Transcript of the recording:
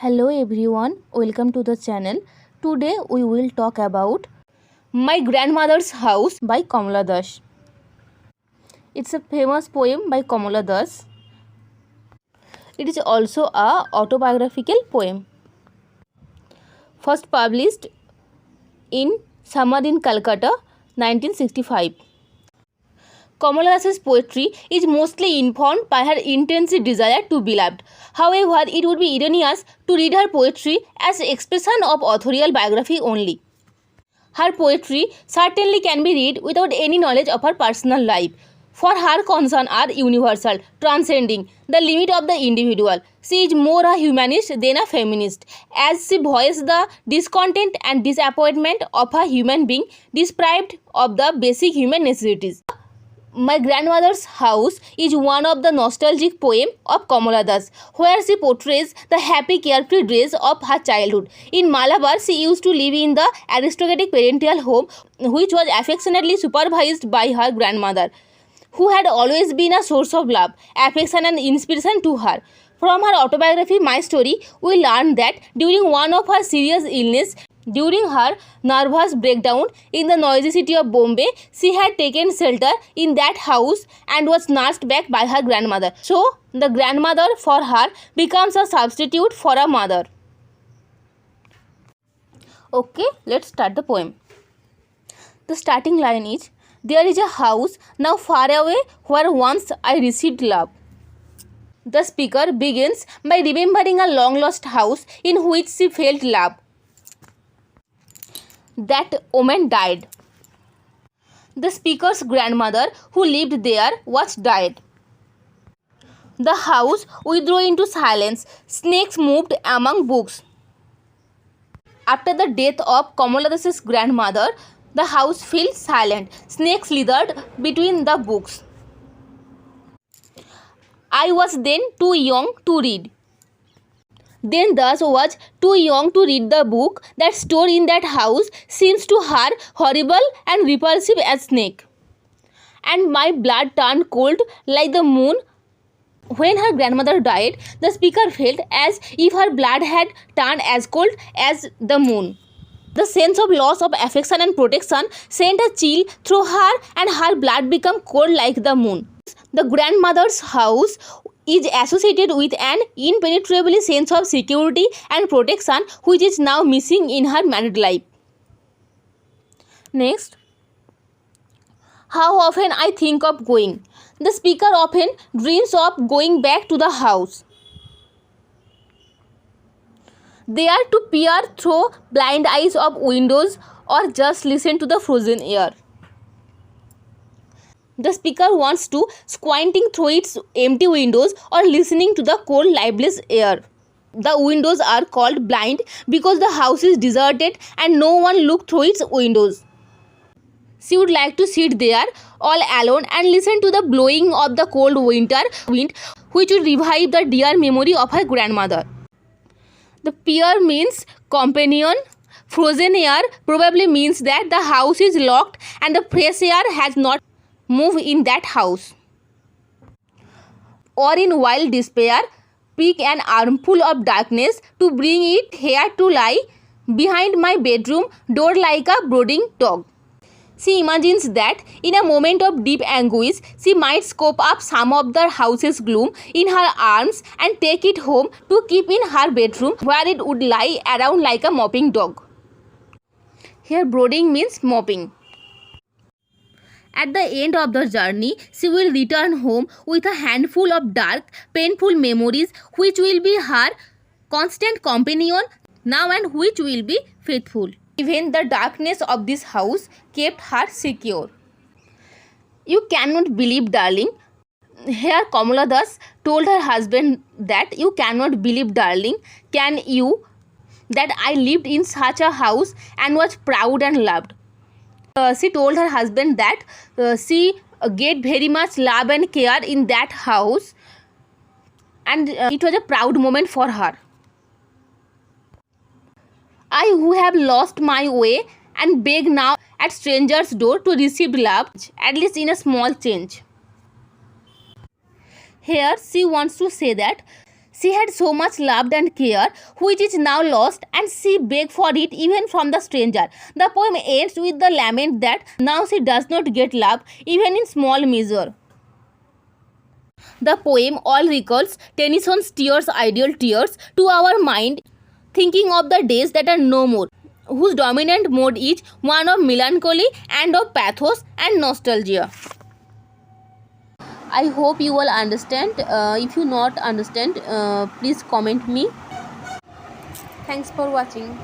Hello everyone, welcome to the channel. Today we will talk about My Grandmother's House by Kamala Das. It's a famous poem by Kamala Das. It is also a autobiographical poem. First published in Summer in Calcutta, 1965. Kamala Das's poetry is mostly informed by her intense desire to be loved. However, it would be erroneous to read her poetry as expression of authorial biography only. Her poetry certainly can be read without any knowledge of her personal life. For her concerns are universal, transcending the limit of the individual. She is more a humanist than a feminist, as she voices the discontent and disappointment of a human being deprived of the basic human necessities. My Grandmother's House is one of the nostalgic poems of Kamala Das, where she portrays the happy carefree days of her childhood. In Malabar, she used to live in the aristocratic parental home, which was affectionately supervised by her grandmother, who had always been a source of love, affection and inspiration to her. From her autobiography, My Story, we learn that during one of her serious illness, during her nervous breakdown in the noisy city of Bombay, she had taken shelter in that house and was nursed back by her grandmother. So, the grandmother for her becomes a substitute for a mother. Okay, let's start the poem. The starting line is, "There is a house now far away where once I received love." The speaker begins by remembering a long-lost house in which she felt love. That woman died. The speaker's grandmother, who lived there, was dead. The house withdrew into silence. Snakes moved among books. After the death of Kamala Das's grandmother, the house fell silent. Snakes slithered between the books. I was then too young to read. Then thus was too young to read the book that stored in that house seems to her horrible and repulsive as snake. And my blood turned cold like the moon. When her grandmother died, the speaker felt as if her blood had turned as cold as the moon. The sense of loss of affection and protection sent a chill through her, and her blood became cold like the moon. The grandmother's house is associated with an impenetrable sense of security and protection which is now missing in her married life. Next, how often I think of going. The speaker often dreams of going back to the house, there to peer through blind eyes of windows or just listen to the frozen air. The speaker wants to squinting through its empty windows or listening to the cold, lifeless air. The windows are called blind because the house is deserted and no one looks through its windows. She would like to sit there all alone and listen to the blowing of the cold winter wind, which would revive the dear memory of her grandmother. The peer means companion. Frozen air probably means that the house is locked and the fresh air has not move in that house. Or in wild despair, pick an armful of darkness to bring it here to lie behind my bedroom door like a brooding dog. She imagines that in a moment of deep anguish, she might scoop up some of the house's gloom in her arms and take it home to keep in her bedroom, where it would lie around like a mopping dog. Here brooding means mopping. At the end of the journey, she will return home with a handful of dark, painful memories which will be her constant companion now and which will be faithful. Even the darkness of this house kept her secure. You cannot believe, darling. Here Kamala Das told her husband that you cannot believe, darling, can you, that I lived in such a house and was proud and loved. She told her husband that she get very much love and care in that house, and it was a proud moment for her. I who have lost my way and beg now at strangers' door to receive love, at least in a small change. Here she wants to say that She had so much love and care, which is now lost, and she begged for it even from the stranger. The poem ends with the lament that now she does not get love, even in small measure. The poem all recalls Tennyson's tears, ideal tears, to our mind, thinking of the days that are no more, whose dominant mode is one of melancholy and of pathos and nostalgia. I hope you all understand. If you not understand, please comment me. Thanks for watching.